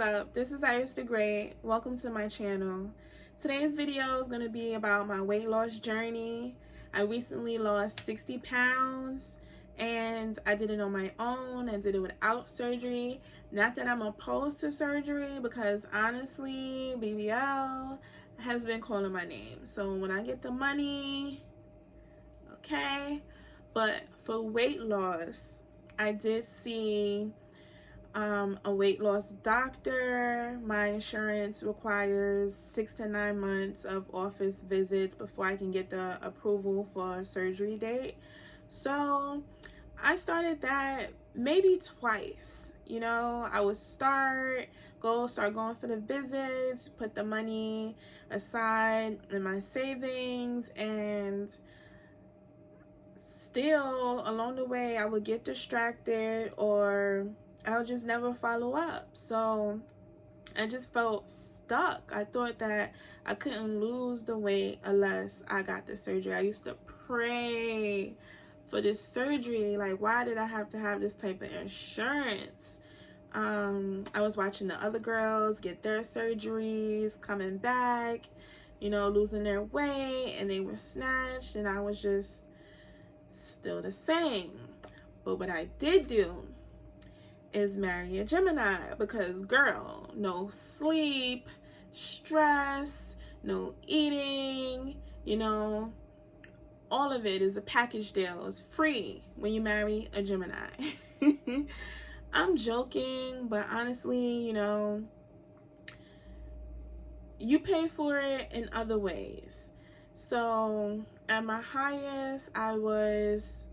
up? This is Iris the Great. Welcome to my channel. Today's video is going to be about my weight loss journey. I recently lost 60 pounds and I did it on my own. I did it without surgery. Not that I'm opposed to surgery, because honestly, BBL has been calling my name. So when I get the money, okay. But for weight loss, I did see a weight loss doctor. My insurance requires 6 to 9 months of office visits before I can get the approval for a surgery date. So I started that maybe twice. You know, I would start going for the visits, put the money aside in my savings, and still along the way I would get distracted or I would just never follow up. So I just felt stuck. I thought that I couldn't lose the weight unless I got the surgery. I used to pray for this surgery. Like, why did I have to have this type of insurance? I was watching the other girls get their surgeries, coming back, you know, losing their weight, and they were snatched, and I was just still the same. But what I did do is marry a Gemini, because girl, no sleep, stress, no eating, you know, all of it is a package deal. It's free when you marry a Gemini. I'm joking, but honestly, you know, you pay for it in other ways. So at my highest, I was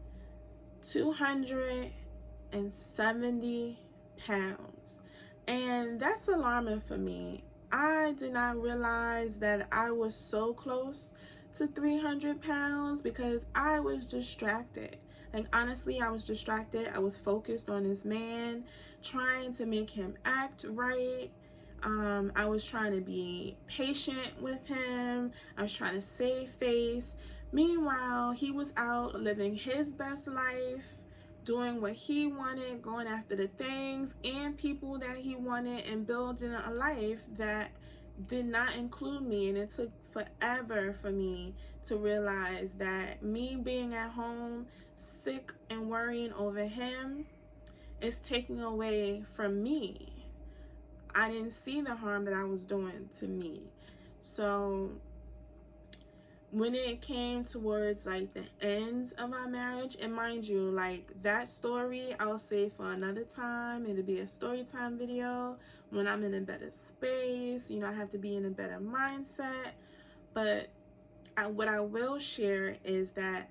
270 pounds, and that's alarming for me. I did not realize that I was so close to 300 pounds because I was distracted. Like, honestly, I was distracted. I was focused on this man, trying to make him act right. I was trying to be patient with him. I was trying to save face. Meanwhile, he was out living his best life, doing what he wanted, going after the things and people that he wanted, and building a life that did not include me. And it took forever for me to realize that me being at home, sick and worrying over him, is taking away from me. I didn't see the harm that I was doing to me. So when it came towards like the ends of our marriage, and mind you, like, that story I'll save for another time. It'll be a story time video when I'm in a better space. You know, I have to be in a better mindset. But what I will share is that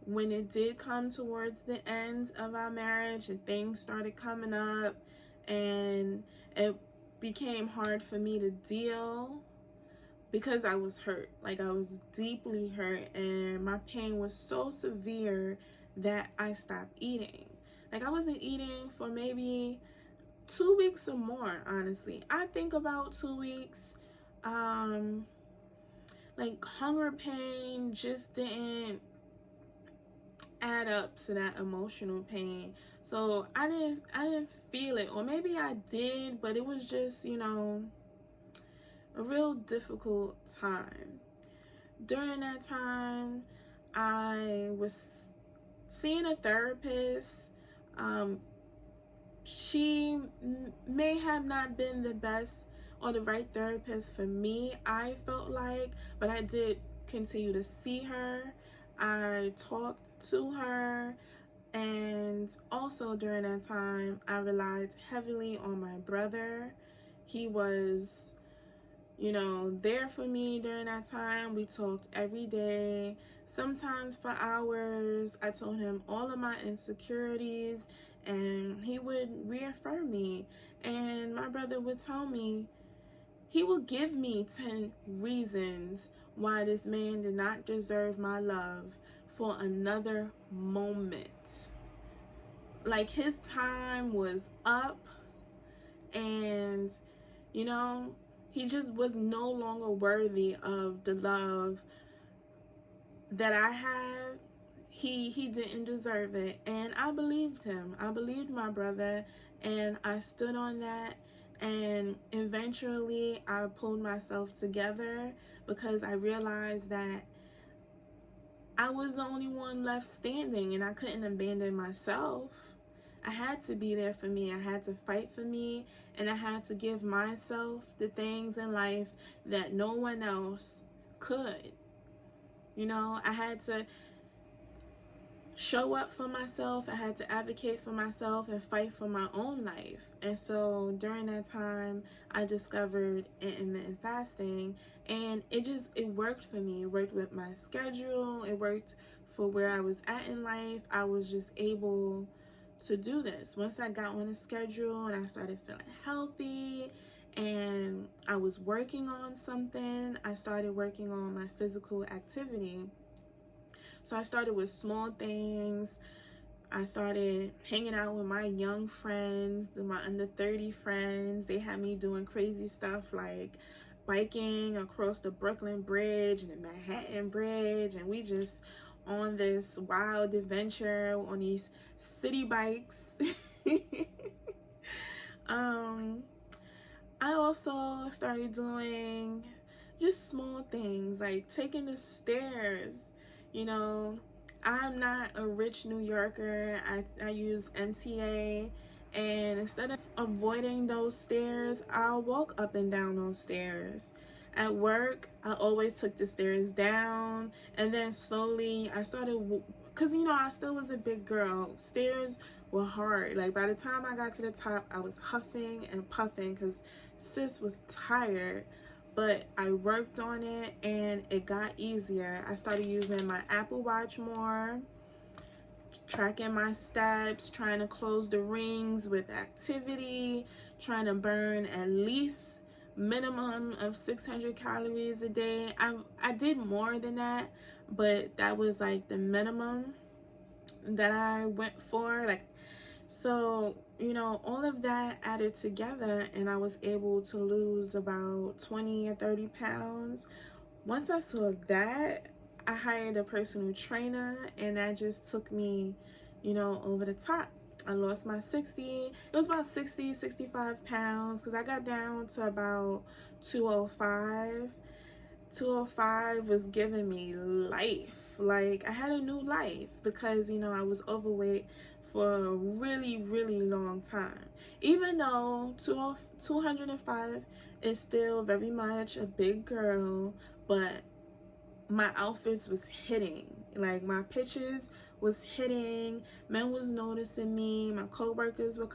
when it did come towards the end of our marriage and things started coming up and it became hard for me to deal, because I was hurt. Like, I was deeply hurt, and my pain was so severe that I stopped eating. Like, I wasn't eating for maybe 2 weeks or more, honestly. I think about 2 weeks. Like, hunger pain just didn't add up to that emotional pain. So I didn't feel it, or maybe I did, but it was just, you know, a real difficult time. During that time, I was seeing a therapist. She may have not been the best or the right therapist for me, I felt like, but I did continue to see her. I talked to her, and also during that time, I relied heavily on my brother. He was, you know, there for me during that time. We talked every day, sometimes for hours. I told him all of my insecurities, and he would reaffirm me. And my brother would tell me, he would give me 10 reasons why this man did not deserve my love for another moment. Like, his time was up, and, you know, he just was no longer worthy of the love that I had. He didn't deserve it, and I believed him. I believed my brother, and I stood on that, And eventually I pulled myself together because I realized that I was the only one left standing and I couldn't abandon myself. I had to be there for me. I had to fight for me, and I had to give myself the things in life that no one else could. You know, I had to show up for myself. I had to advocate for myself and fight for my own life. And so during that time, I discovered intermittent fasting, and it worked for me. It worked with my schedule. It worked for where I was at in life. I was just able to do this. Once I got on a schedule and I started feeling healthy and I was working on something, I started working on my physical activity. So I started with small things. I started hanging out with my young friends, my under 30 friends. They had me doing crazy stuff like biking across the Brooklyn Bridge and the Manhattan Bridge, and we just on this wild adventure on these city bikes. I also started doing just small things like taking the stairs. You know, I'm not a rich New Yorker. I use MTA, and instead of avoiding those stairs, I'll walk up and down those stairs. At work, I always took the stairs down, and then slowly I started, because you know, I still was a big girl. Stairs were hard. Like by the time I got to the top, I was huffing and puffing because sis was tired. But I worked on it and it got easier. I started using my Apple Watch more, tracking my steps, trying to close the rings with activity, trying to burn at least minimum of 600 calories a day. I did more than that, but that was like the minimum that I went for. Like, so, you know, all of that added together, and I was able to lose about 20 or 30 pounds. Once I saw that, I hired a personal trainer, and that just took me, you know, over the top. I lost my 65 pounds, because I got down to about 205. 205 was giving me life. Like, I had a new life because, you know, I was overweight for a really, really long time. Even though 205 is still very much a big girl, but my outfits was hitting. Like, my pictures was hitting. Men was noticing me. My coworkers were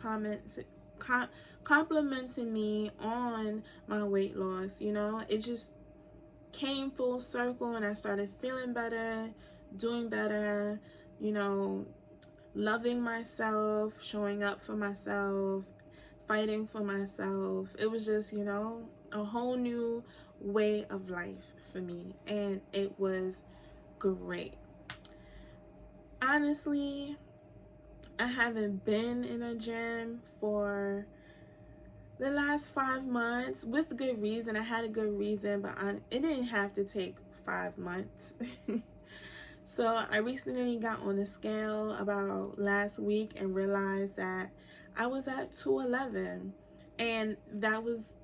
complimenting me on my weight loss. You know, it just came full circle, and I started feeling better, doing better, you know, loving myself, showing up for myself, fighting for myself. It was just, you know, a whole new way of life for me, and it was great. Honestly, I haven't been in a gym for the last 5 months, with good reason. I had a good reason, but it didn't have to take 5 months. So I recently got on the scale about last week and realized that I was at 211, and that was,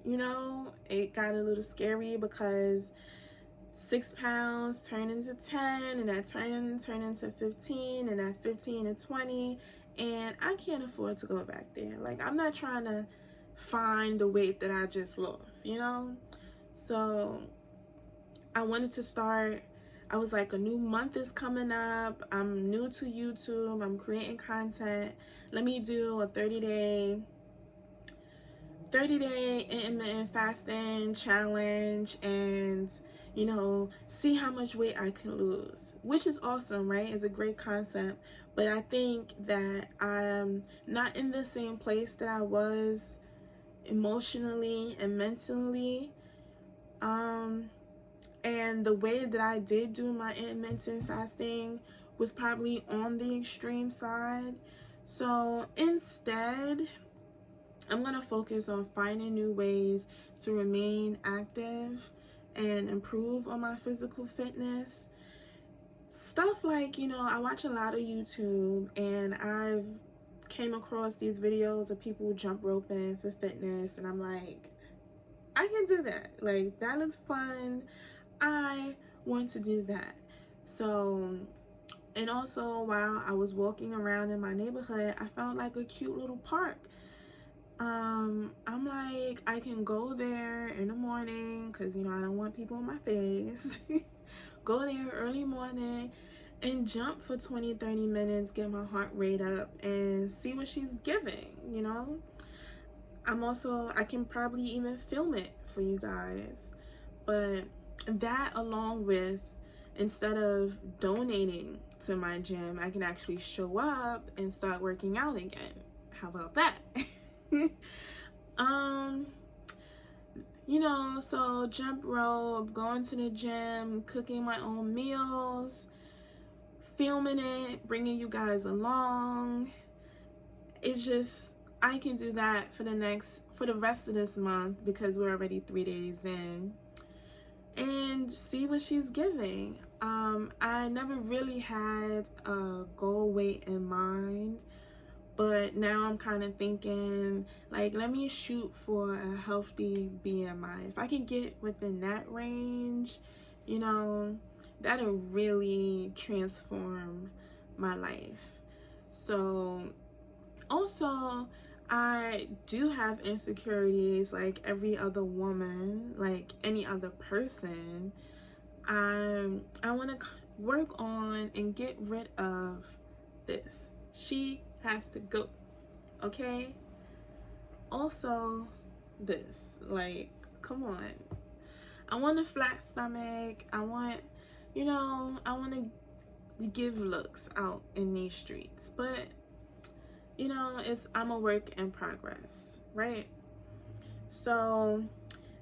you know, it got a little scary because 6 pounds turned into 10, and that 10 turned into 15, and that 15 to 20, and I can't afford to go back there. Like, I'm not trying to find the weight that I just lost, you know? So I wanted to start. I was like, a new month is coming up. I'm new to YouTube. I'm creating content. Let me do a 30-day intermittent fasting challenge, and, you know, see how much weight I can lose, which is awesome, right? It's a great concept. But I think that I'm not in the same place that I was emotionally and mentally, and the way that I did do my intermittent fasting was probably on the extreme side. So instead, I'm gonna focus on finding new ways to remain active and improve on my physical fitness. Stuff like, you know, I watch a lot of YouTube, and I've came across these videos of people jump roping for fitness, and I'm like, I can do that. Like, that looks fun. I want to do that. So, and also while I was walking around in my neighborhood, I found like a cute little park. I'm like, I can go there in the morning because, you know, I don't want people in my face. Go there early morning and jump for 20-30 minutes, get my heart rate up and see what she's giving, you know. I can probably even film it for you guys. But that, along with, instead of donating to my gym, I can actually show up and start working out again. How about that? You know, so jump rope, going to the gym, cooking my own meals, filming it, bringing you guys along. It's just, I can do that for the rest of this month because we're already 3 days in, and see what she's giving. I never really had a goal weight in mind, but now I'm kind of thinking, like, let me shoot for a healthy BMI. If I can get within that range, you know, that'll really transform my life. So, also, I do have insecurities like every other woman, like any other person. I want to work on and get rid of this. She has to go, okay? Also, this, like, come on. I want a flat stomach. I want to give looks out in these streets, but you know, I'm a work in progress, right? So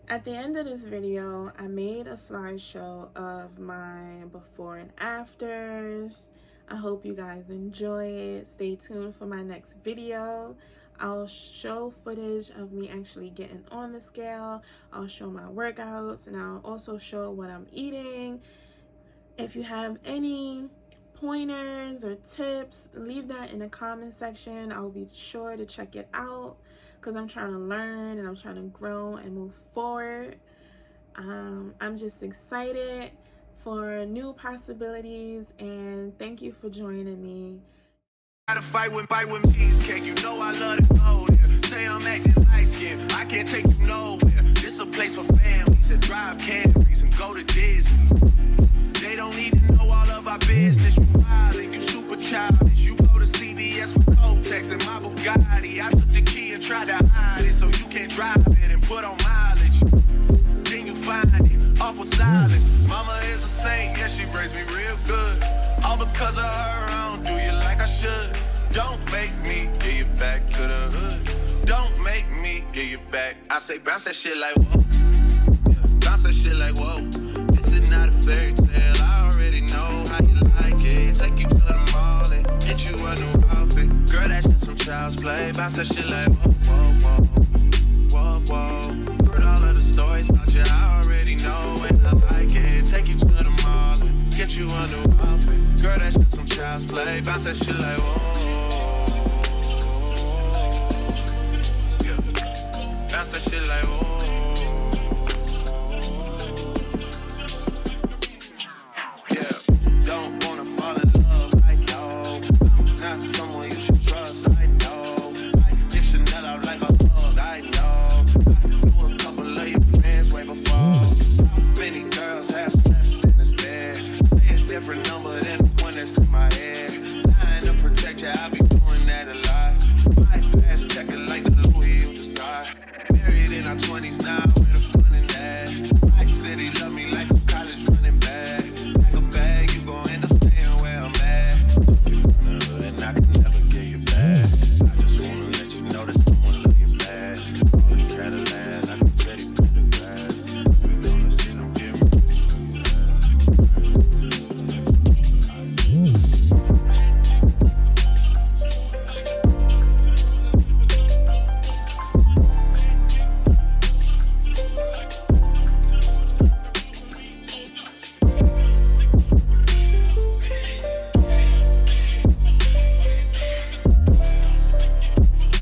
at the end of this video, I made a slideshow of my before and afters. I hope you guys enjoy it. Stay tuned for my next video. I'll show footage of me actually getting on the scale. I'll show my workouts, and I'll also show what I'm eating. If you have any pointers or tips, leave that in the comment section. I'll be sure to check it out because I'm trying to learn and I'm trying to grow and move forward. I'm just excited for new possibilities, and thank you for joining me. Gotta fight with cheesecake, you know I love to go there. Say I'm acting light skin, I can't take you nowhere. This a place for families that drive Camrys and go to Disney. They don't need to know all of our business. You wildin', you super childish. You go to CVS for Kotex and my Bugatti. I took the key and tried to hide it so you can't drive it and put on mileage. Then you find it, awkward silence. Mama is a saint, yeah, she raised me real good. All because of her, I don't do you like I should. Don't make me get you back to the hood. Don't make me get you back. I say bounce that shit like whoa. Bounce that shit like whoa. This is not a fairy tale. I already know how you like it. Take you to the mall and get you a new outfit. Girl, that shit some child's play. Bounce that shit like whoa, whoa, whoa, whoa, whoa. Heard all of the stories about you. I already know and I like it. Take you to the mall and get you a new outfit. Girl, that shit some child's play. Bounce that shit like whoa. Yeah. Bounce that shit like whoa.